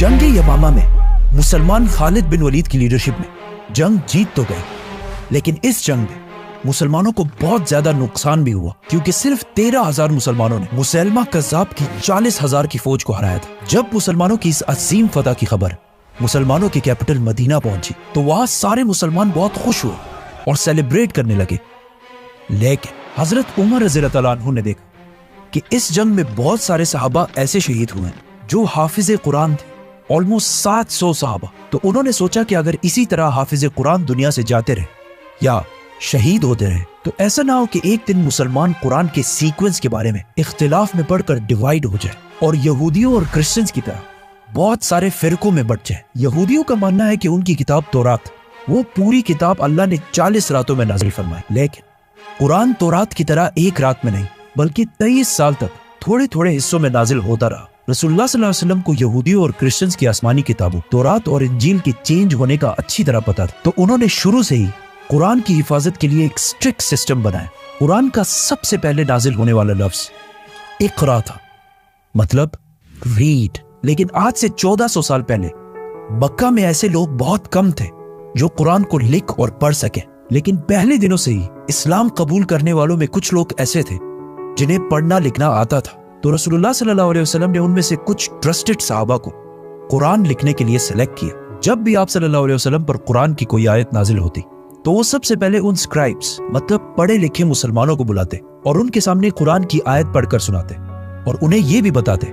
जंग यमामा में मुसलमान खालिद बिन वलीद की लीडरशिप में जंग जीत तो गए, लेकिन इस जंग में मुसलमानों को बहुत ज्यादा नुकसान भी हुआ, क्योंकि सिर्फ 13,000 मुसलमानों ने मुसैलमा कज़्ज़ाब की 40,000 की फौज को हराया था। जब मुसलमानों की इस अजीम फतह की खबर मुसलमानों की कैपिटल मदीना पहुंची तो वहां सारे मुसलमान बहुत खुश हुए और सेलिब्रेट करने लगे। लेकिन हजरत उमर रज़ियल्लाहु तआला अन्हु ने देखा कि इस जंग में बहुत सारे सहाबा ऐसे शहीद हुए जो हाफिज कुरान थे, ऑलमोस्ट 700 सहाबा। तो उन्होंने सोचा कि अगर इसी तरह हाफिज कुरान दुनिया से जाते रहे या शहीद होते रहे तो ऐसा ना हो कि एक दिन मुसलमान कुरान के सीक्वेंस के बारे में इख्तिलाफ में पढ़कर डिवाइड हो जाए और यहूदियों और क्रिश्चियंस की तरह बहुत सारे फिरकों में बट जाए। यहूदियों का मानना है कि उनकी किताब तौरात, वो पूरी किताब अल्लाह ने 40 रातों में नाज़िल फरमाई, लेकिन कुरान तौरात की तरह एक रात में नहीं बल्कि 23 साल तक थोड़े थोड़े हिस्सों में नाजिल होता रहा। रसूलुल्लाह सल्लल्लाहु अलैहि वसल्लम को यहूदियों और क्रिश्चियंस की आसमानी किताबों तौरात और इंजील के चेंज होने का अच्छी तरह पता था, तो उन्होंने शुरू से ही कुरान की हिफाजत के लिए एक स्ट्रिक्ट सिस्टम बनाया। कुरान का सबसे पहले नाजिल होने वाला लफ्ज इक़रा था, मतलब रीड। लेकिन आज से 1400 साल पहले मक्का में ऐसे लोग बहुत कम थे जो कुरान को लिख और पढ़ सके। लेकिन पहले दिनों से ही इस्लाम कबूल करने वालों में कुछ लोग ऐसे थे जिन्हें पढ़ना लिखना आता था। तो रसूलुल्लाह सल्लल्लाहु अलैहि वसल्लम ने उनमें से कुछ ट्रस्टेड सहाबा को कुरान लिखने के लिए सेलेक्ट किया। जब भी आप सल्लल्लाहु अलैहि वसल्लम पर कुरान की कोई आयत नाजिल होती तो वो सबसे पहले उन स्क्राइब्स, मतलब पढ़े लिखे मुसलमानों को बुलाते और उनके सामने कुरान की आयत पढ़कर सुनाते और उन्हें ये भी बताते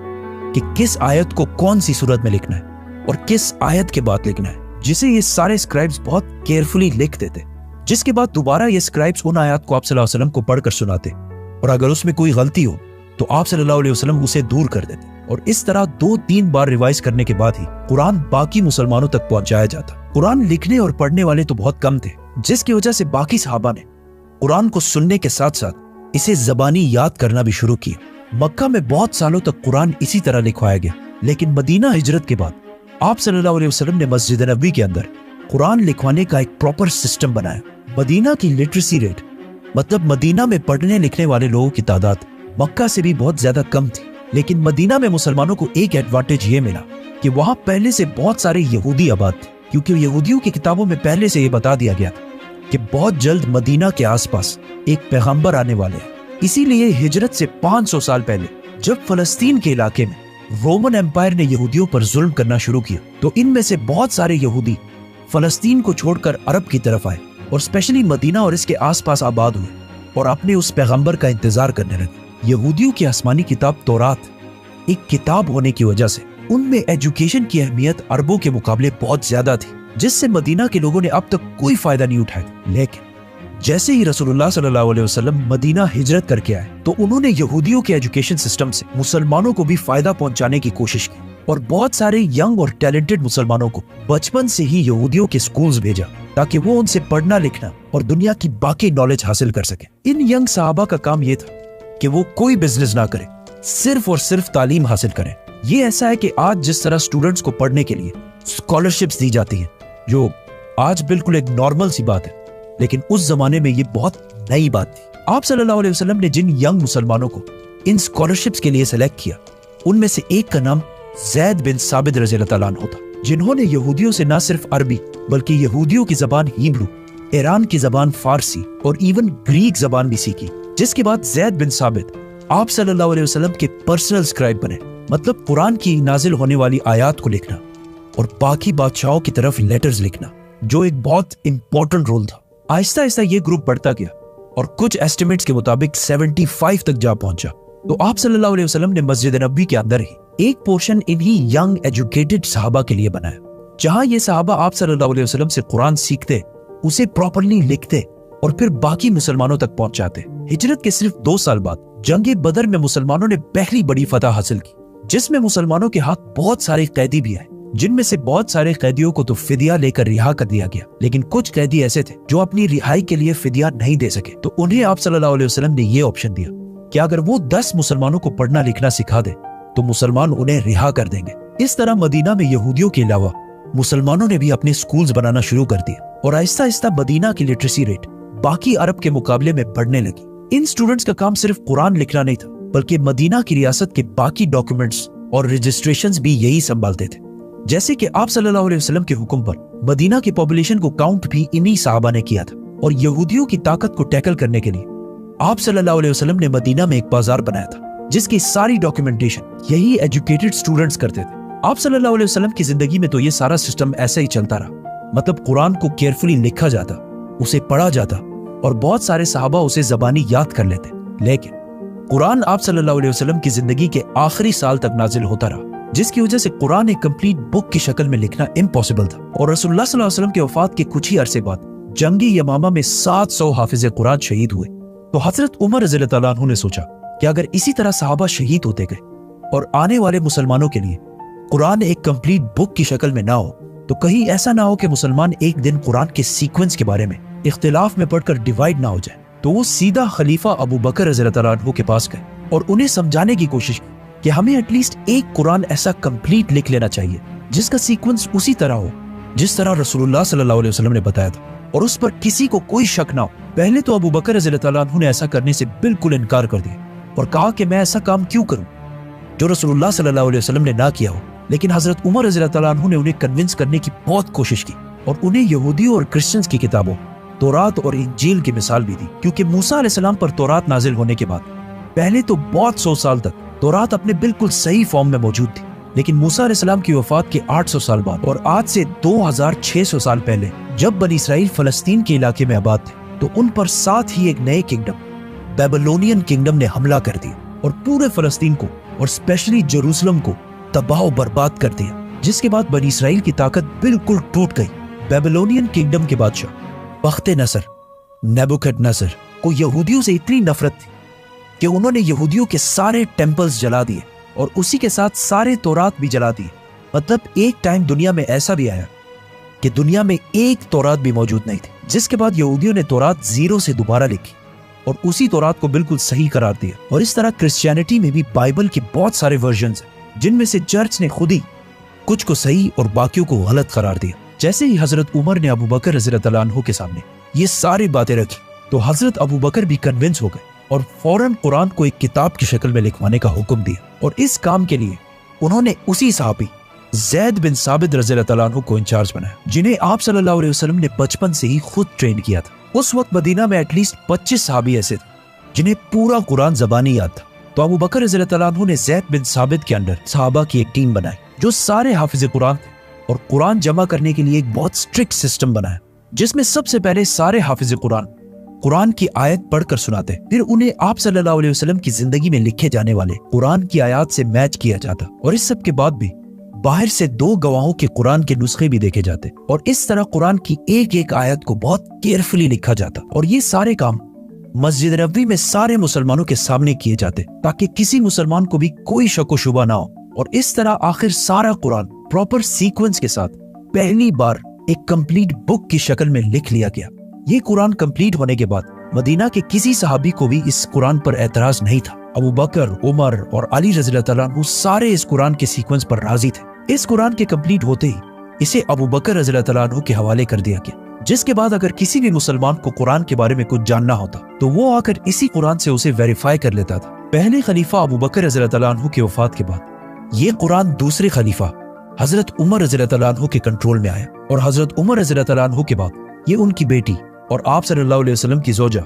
कि किस आयत को कौन सी सूरत में लिखना है और किस आयत के बाद लिखना है, जिसे ये सारे स्क्राइब्स बहुत केयरफुली लिख देते, जिसके बाद दोबारा ये स्क्राइब्स उन आयत को आप सल्लल्लाहु अलैहि वसल्लम को पढ़कर सुनाते और अगर उसमें कोई गलती हो तो आप सल्लल्लाहु अलैहि वसल्लम उसे दूर कर देते और इस तरह 2-3 बार रिवाइज करने के बाद ही कुरान बाकी मुसलमानों तक पहुंचाया जाता। कुरान लिखने और पढ़ने वाले तो बहुत कम थे, जिसकी वजह से बाकी सहाबा ने कुरान को सुनने के साथ साथ इसे ज़बानी याद करना भी शुरू किया। मक्का में बहुत सालों तक कुरान इसी तरह लिखवाया गया, लेकिन मदीना हिजरत के बाद आप सल्लल्लाहु अलैहि वसल्लम ने मस्जिद नबवी के अंदर कुरान लिखवाने का एक प्रॉपर सिस्टम बनाया। मदीना की लिटरेसी रेट, मतलब मदीना में पढ़ने लिखने वाले लोगों की तादाद मक्का से भी बहुत ज्यादा कम थी, लेकिन मदीना में मुसलमानों को एक एडवांटेज ये मिला कि वहां पहले से बहुत सारे यहूदी आबाद थे, क्योंकि यहूदियों की किताबों में पहले से ये बता दिया गया था कि बहुत जल्द मदीना के आसपास एक पैगंबर आने वाले हैं। इसीलिए हिजरत से 500 साल पहले जब फलस्तीन के इलाके में रोमन एम्पायर ने यहूदियों पर जुल्म करना शुरू किया तो इनमें से बहुत सारे यहूदी फलस्तीन को छोड़कर अरब की तरफ आए और स्पेशली मदीना और इसके आसपास आबाद हुए और अपने उस पैगंबर का इंतजार करने लगे। यहूदियों की आसमानी किताब तौरात एक किताब होने की वजह से उनमें एजुकेशन की अहमियत अरबों के मुकाबले बहुत ज्यादा थी, जिससे मदीना के लोगों ने अब तक कोई फायदा नहीं उठाया। लेकिन जैसे ही रसूलुल्लाह सल्लल्लाहु अलैहि वसल्लम मदीना हिजरत करके आए तो उन्होंने यहूदियों के एजुकेशन सिस्टम से मुसलमानों को भी फायदा पहुंचाने की कोशिश की और बहुत सारे यंग और टैलेंटेड मुसलमानों को बचपन से ही यहूदियों के स्कूल्स भेजा ताकि वो उनसे पढ़ना लिखना और दुनिया की बाकी नॉलेज हासिल कर सके। इन यंग सहाबा का काम ये था कि वो कोई बिजनेस ना करे, सिर्फ और सिर्फ तालीम हासिल करें। ये ऐसा है कि आज जिस तरह स्टूडेंट्स को पढ़ने के लिए स्कॉलरशिप्स दी जाती हैं, जो आज बिल्कुल एक नॉर्मल सी बात है, लेकिन उस जमाने में ये बहुत नई बात थी। आप सल्लल्लाहु अलैहि वसल्लम ने जिन यंग मुसलमानों को इन स्कॉलरशिप्स के लिए सेलेक्ट किया उनमें से एक का नाम ज़ैद बिन साबित रज़ियल्लाहु तआला अन्हु था, जिन्होंने यहूदियों से न सिर्फ अरबी बल्कि यहूदियों की जबान हिब्रू, ईरान की जबान फारसी और इवन ग्रीक जबान भी सीखी। जिसके बाद ज़ैद बिन साबित आप सल्लल्लाहु अलैहि वसल्लम के पर्सनल स्क्राइब बने, मतलब कुरान की नाजिल होने वाली आयात को लिखना और बाकी बादशाहों की तरफ लेटर्स लिखना, जो एक बहुत इंपॉर्टेंट रोल था। आहिस्ता आहिस्ता ये ग्रुप बढ़ता गया और कुछ एस्टिमेट्स के मुताबिक 75 तक जा पहुंचा। तो आप सल्लल्लाहु अलैहि वसल्लम ने मस्जिद नबवी के अंदर ही एक पोर्शन इन्हीं यंग एजुकेटेड सहाबा के लिए बनाया, जहां ये सहाबा आप सल्लल्लाहु अलैहि वसल्लम से कुरान सीखते, उसे प्रॉपर्ली लिखते और फिर बाकी मुसलमानों तक पहुंचाते। हिजरत के सिर्फ 2 साल बाद जंगे बदर में मुसलमानों ने पहली बड़ी फतह हासिल की, जिसमें मुसलमानों के हाथ बहुत सारे कैदी भी आए, जिनमें से बहुत सारे कैदियों को तो फिदिया लेकर रिहा कर दिया गया, लेकिन कुछ कैदी ऐसे थे जो अपनी रिहाई के लिए फिदिया नहीं दे सके। तो उन्हें आप सल्लल्लाहु अलैहि वसल्लम ने ये ऑप्शन दिया कि अगर वो 10 मुसलमानों को पढ़ना लिखना सिखा दे तो मुसलमान उन्हें रिहा कर देंगे। इस तरह मदीना में यहूदियों के अलावा मुसलमानों ने भी अपने स्कूल्स बनाना शुरू कर दिए और आहिस्ता आहिस्ता मदीना की लिटरेसी रेट बाकी अरब के मुकाबले में बढ़ने लगी। इन स्टूडेंट्स का काम सिर्फ कुरान लिखना नहीं था, बल्कि मदीना की रियासत के बाकी डॉक्यूमेंट्स और रजिस्ट्रेशंस भी यही संभालते थे। जैसे कि आप सल्लल्लाहु अलैहि वसल्लम के हुक्म पर मदीना की पॉपुलेशन को काउंट भी इन्हीं सहाबा ने किया था, और यहूदियों की ताकत को टैकल करने के लिए आप सल्लल्लाहु अलैहि वसल्लम ने मदीना में एक बाजार बनाया था, जिसकी सारी डॉक्यूमेंटेशन यही एजुकेटेड स्टूडेंट्स करते थे। आप सल्लल्लाहु अलैहि वसल्लम की जिंदगी में तो ये सारा सिस्टम ऐसा ही चलता रहा, मतलब कुरान को केयरफुली लिखा जाता, उसे पढ़ा जाता, और बहुत सारे सहाबा उसे ज़बानी याद कर लेते। लेकिन कुरान आप सल्लल्लाहु अलैहि वसल्लम की जिंदगी के आखिरी साल तक नाजिल होता रहा, जिसकी वजह से कुरान एक कंप्लीट बुक की शक्ल में लिखना इम्पॉसिबल था। और रसूलुल्लाह सल्लल्लाहु अलैहि वसल्लम के वफात के कुछ ही अरसे बाद जंगी यमामा में 700 हाफिज कुरान शहीद हुए। तो हजरत उमर रज़ियल्लाहु ताला अन्हु ने सोचा कि अगर इसी तरह सहाबा शहीद होते गए और आने वाले मुसलमानों के लिए कुरान एक कंप्लीट बुक की शक्ल में ना हो, तो कहीं ऐसा ना हो कि मुसलमान एक दिन कुरान के सीक्वेंस के बारे में इख्तिलाफ में पढ़कर डिवाइड ना हो जाए। तो वो सीधा खलीफा अबू बकर रज़ियल्लाहु ताला अन्हु के पास गए और उन्हें समझाने की कोशिश की कि हमें एटलीस्ट एक कुरान ऐसा कंप्लीट लिख लेना चाहिए जिसका सीक्वेंस उसी तरह हो जिस तरह रसूलुल्लाह सल्लल्लाहु अलैहि वसल्लम ने बताया था, और उस पर किसी को कोई शक ना हो। पहले तो अबू बकर रज़ियल्लाहु ताला अन्हु ने ऐसा करने से बिल्कुल इनकार कर दिया और कहा कि मैं ऐसा काम क्यों करूं जो रसूलुल्लाह सल्लल्लाहु अलैहि वसल्लम ने ना किया हो। लेकिन हजरत उमर रज़ियल्लाहु ताला अन्हु ने उन्हें कन्विंस करने की बहुत कोशिश की और उन्हें यहूदियों और क्रिश्चियंस की किताबों तौरात और इंजील की मिसाल भी दी, क्योंकि मूसा अलैहिस्सलाम पर तौरात नाजिल होने के बाद पहले तो बहुत 100 साल तक तौरात अपने बिल्कुल सही फॉर्म में मौजूद थी, लेकिन मूसा अलैहिस्सलाम की वफात के 800 साल बाद और आज से 2600 साल पहले जब बनी इसराइल फलस्तीन के इलाके में आबाद थे, तो उन पर साथ ही एक नए किंगडम बेबीलोनियन किंगडम ने हमला कर दिया और पूरे फलस्तीन को और स्पेशली जेरूसलम को तबाह और बर्बाद कर दिया, जिसके बाद बनी इसराइल की ताकत बिल्कुल टूट गई। बेबीलोनियन किंगडम के बादशाह बख्ते नसर नेबुकदनेस्सर को यहूदियों से इतनी नफरत थी कि उन्होंने यहूदियों के सारे टेम्पल्स जला दिए और उसी के साथ सारे तौरात भी जला दिए। मतलब एक टाइम दुनिया में ऐसा भी आया कि दुनिया में एक तौरात भी मौजूद नहीं थी, जिसके बाद यहूदियों ने तौरात जीरो से दोबारा लिखी और उसी तौरात को बिल्कुल सही करार दिया। और इस तरह क्रिश्चियनिटी में भी बाइबल के बहुत सारे वर्जन्स हैं, जिनमें से चर्च ने खुद ही कुछ को सही और बाकियों को गलत करार दिया। जैसे ही हजरत उमर ने अबू बकर रज़ियल्लाहु ताला अन्हु के सामने ये सारी बातें रखी, तो हजरत अबू बकर भी कन्विंस हो गए और फौरन कुरान को एक किताब की शक्ल में लिखवाने का हुक्म दिया। और इस काम के लिए उन्होंने उसी सहाबी ज़ैद बिन साबित रज़ियल्लाहु ताला अन्हु को इंचार्ज बनाया, जिन्हें आप सल्लल्लाहु अलैहि वसल्लम ने बचपन से ही खुद ट्रेन किया था। उस वक्त मदीना में एटलीस्ट 25 सहाबी ऐसे थे जिन्हें पूरा कुरान ज़बानी याद था। तो अबू बकर रज़ियल्लाहु ताला अन्हु ने ज़ैद बिन साबित के अंडर सहाबा की एक टीम बनाई जो सारे हाफिज कुरान थे, और कुरान जमा करने के लिए एक बहुत स्ट्रिक्ट सिस्टम बनाया, जिसमें सबसे पहले सारे हाफिज कुरान की आयत पढ़कर सुनाते, फिर उन्हें आप सल्लल्लाहु अलैहि वसल्लम की जिंदगी में लिखे जाने वाले कुरान की आयत से मैच किया जाता, और इस सब के बाद भी बाहर से 2 गवाहों के कुरान के नुस्खे भी देखे जाते, और इस तरह कुरान की एक एक आयत को बहुत केयरफुली लिखा जाता। और ये सारे काम मस्जिद नबवी में सारे मुसलमानों के सामने किए जाते ताकि किसी मुसलमान को भी कोई शक व शुबा ना हो। और इस तरह आखिर सारा कुरान प्रॉपर सीक्वेंस के साथ पहली बार एक कंप्लीट बुक की शक्ल में लिख लिया गया। ये कुरान कंप्लीट होने के बाद मदीना के किसी सहाबी को भी इस कुरान पर एतराज नहीं था। अबू बकर, उमर और अली रज़ियल्लाहु ताला अन्हु सारे इस कुरान के सीक्वेंस पर राजी थे। इस कुरान के कंप्लीट होते ही इसे अबू बकर रज़ियल्लाहु ताला अन्हु के हवाले कर दिया गया, जिसके बाद अगर किसी भी मुसलमान को कुरान के बारे में कुछ जानना होता तो वो आकर इसी कुरान से उसे वेरीफाई कर लेता था। पहले खलीफा अबू बकर रज़ियल्लाहु ताला अन्हु की वफात के बाद ये कुरान दूसरे खलीफा हजरत उमर रज़ियल्लाहु ताला अन्हु के कंट्रोल में आया, और हजरत उमर रज़ियल्लाहु ताला अन्हु के बाद ये उनकी बेटी और आप सल्लल्लाहु अलैहि वसल्लम की जोजा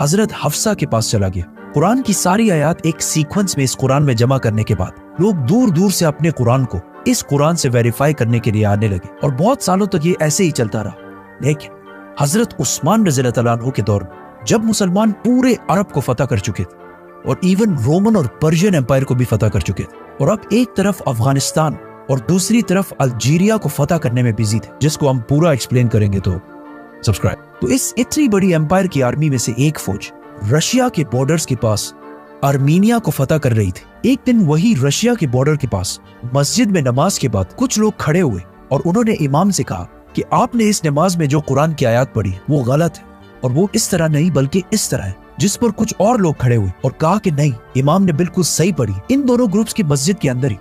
हजरत हफ्सा के पास चला गया। कुरान की सारी आयत एक सीक्वेंस में इस कुरान में जमा करने के बाद लोग दूर दूर से अपने कुरान को इस कुरान से वेरीफाई करने के लिए आने लगे, और बहुत सालों तक ये ऐसे ही चलता रहा। लेकिन हजरत उस्मान रज़ियल्लाहु ताला अन्हु के दौर में जब मुसलमान पूरे अरब को फतह कर चुके थे और इवन रोमन और पर्शियन एम्पायर को भी फतह कर चुके थे, और अब एक तरफ अफगानिस्तान और दूसरी तरफ अल्जीरिया को फतह करने में बिजी थे, जिसको हम पूरा एक्सप्लेन करेंगे, तो सब्सक्राइब। तो इस इतनी बड़ी एम्पायर की आर्मी में से एक फौज रशिया के बॉर्डर्स के पास आर्मीनिया को फतह कर रही थी। एक दिन वही रशिया के बॉर्डर के पास मस्जिद में नमाज के बाद कुछ लोग खड़े हुए और उन्होंने इमाम से कहा कि आपने इस नमाज में जो कुरान की आयत पढ़ी वो गलत है, और वो इस तरह नहीं बल्कि इस तरह है। जिस पर कुछ और लोग खड़े हुए और कहा कि नहीं, इमाम ने बिल्कुल सही पढ़ी। इन दोनों ग्रुप्स की मस्जिद के अंदर ही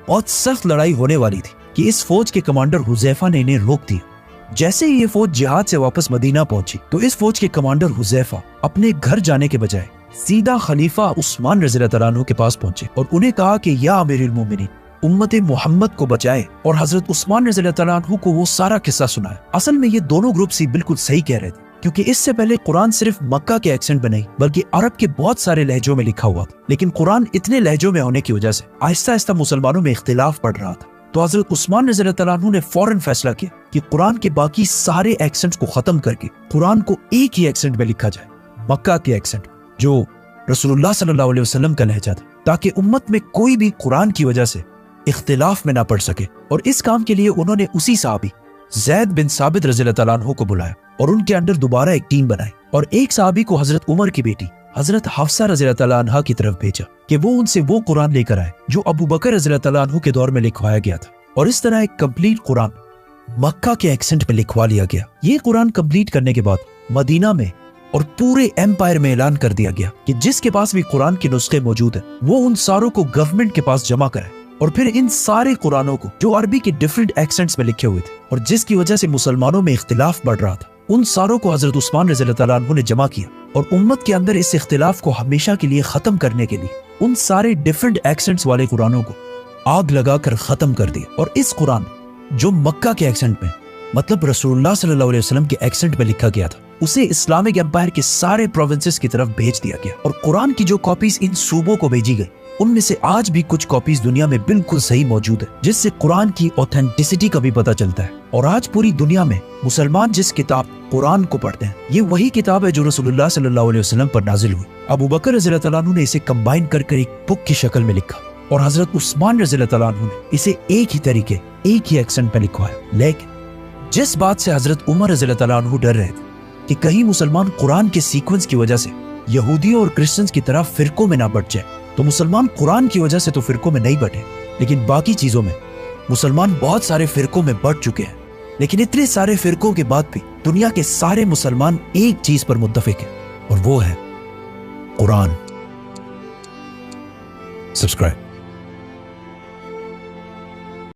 बहुत सख्त लड़ाई होने वाली थी कि इस फौज के कमांडर हुज़ैफा ने इन्हें रोक दिया। जैसे ही ये फौज जिहाद से वापस मदीना पहुंची तो इस फौज के कमांडर हुज़ैफा अपने घर जाने के बजाय सीधा खलीफा उस्मान रज़ियल्लाहु ताला अन्हु के पास पहुंचे और उन्हें कहा कि या अमीरुल मोमिनीन उम्मत मोहम्मद को बचाए और हजरत उस्मान रज़ी अल्लाह तआला अन्हु को वो सारा किस्सा सुनाया। असल में ये दोनों ग्रुप्स ही बिल्कुल सही कह रहे थे, क्योंकि इससे पहले कुरान सिर्फ मक्का के एक्सेंट में नहीं बल्कि अरब के बहुत सारे लहजों में लिखा हुआ था। लेकिन कुरान इतने लहजों में होने की वजह से आहिस्ता आहिस्ता मुसलमानों में इख्तिलाफ बढ़ रहा था। तो हजरत उस्मान रज़ी अल्लाह तआला अन्हु ने फौरन फैसला किया कि कुरान के बाकी सारे एक्सेंट्स को खत्म करके कुरान को एक ही एक्सेंट में लिखा जाए, मक्का के एक्सेंट, जो रसूलुल्लाह सल्लल्लाहु अलैहि वसल्लम का लहजा था, ताकि उम्मत में कोई भी कुरान की वजह से इख्तिलाफ में ना पड़ सके। और इस काम के लिए उन्होंने उसी सहाबी ज़ैद बिन साबित रज़ी अल्लाह तआला अन्हु को बुलाया और उनके अंडर दोबारा एक टीम बनाई और एक सहाबी को हजरत उमर की बेटी हजरत हफ्सा रज़ी अल्लाह तआला अन्हा की तरफ भेजा कि वो उनसे वो कुरान लेकर आए जो अबू बकर रज़ी अल्लाह तआला अन्हु के दौर में लिखवाया गया था। और इस तरह एक कंप्लीट कुरान मक्का के एक्सेंट में लिखवा लिया गया। ये कुरान कंप्लीट करने के बाद मदीना में और पूरे एम्पायर में ऐलान कर दिया गया कि जिसके पास भी कुरान के नुस्खे मौजूद है वो उन सारों को गवर्नमेंट के पास जमा कराए। और फिर इन सारे कुरानों को जो अरबी के डिफरेंट एक्सेंट्स में लिखे हुए थे और जिसकी वजह से मुसलमानों में इख्तिलाफ बढ़ रहा था, उन सारों को हजरत उस्मान रज़ी अल्लाह तआला अन्हु ने जमा किया और उम्मत के अंदर इस इख्तिलाफ को हमेशा के लिए खत्म करने के लिए उन सारे डिफरेंट एक्सेंट्स वाले कुरानों को आग लगाकर खत्म कर दिया। और इस कुरान जो मक्का के एक्सेंट में मतलब रसूलुल्लाह सल्लल्लाहु अलैहि वसल्लम के एक्सेंट में लिखा गया था, उसे इस्लामिक एम्पायर के सारे प्रोविंसेस की तरफ भेज दिया गया। और कुरान की जो कॉपीज इन सूबों को भेजी गई, उनमें से आज भी कुछ कॉपीज दुनिया में बिल्कुल सही मौजूद है, जिससे कुरान की ऑथेंटिसिटी का भी पता चलता है। और आज पूरी दुनिया में मुसलमान जिस किताब कुरान को पढ़ते हैं, ये वही किताब है जो रसूलुल्लाह सल्लल्लाहु अलैहि वसल्लम पर नाजिल हुई। अबू बकर रज़ी अल्लाह तआला अन्हु ने इसे कंबाइन कर एक बुक की शक्ल में लिखा और हजरत उस्मान रज़ी अल्लाह तआला अन्हु ने इसे एक ही तरीके, एक ही एक्सेंट में लिखवाया। लेकिन जिस बात से हजरत उमर रज़ी अल्लाह तआला अन्हु डर रहे थे कि कहीं मुसलमान कुरान के सीक्वेंस की वजह से यहूदियों और क्रिश्चियंस की तरह फिरकों में ना बट जाए, तो मुसलमान कुरान की वजह से तो फिरकों में नहीं बटे, लेकिन बाकी चीजों में मुसलमान बहुत सारे फिरकों में बट चुके हैं। लेकिन इतने सारे फिरकों के बाद भी दुनिया के सारे मुसलमान एक चीज पर मुत्तफिक है और वो है कुरान। सब्सक्राइब।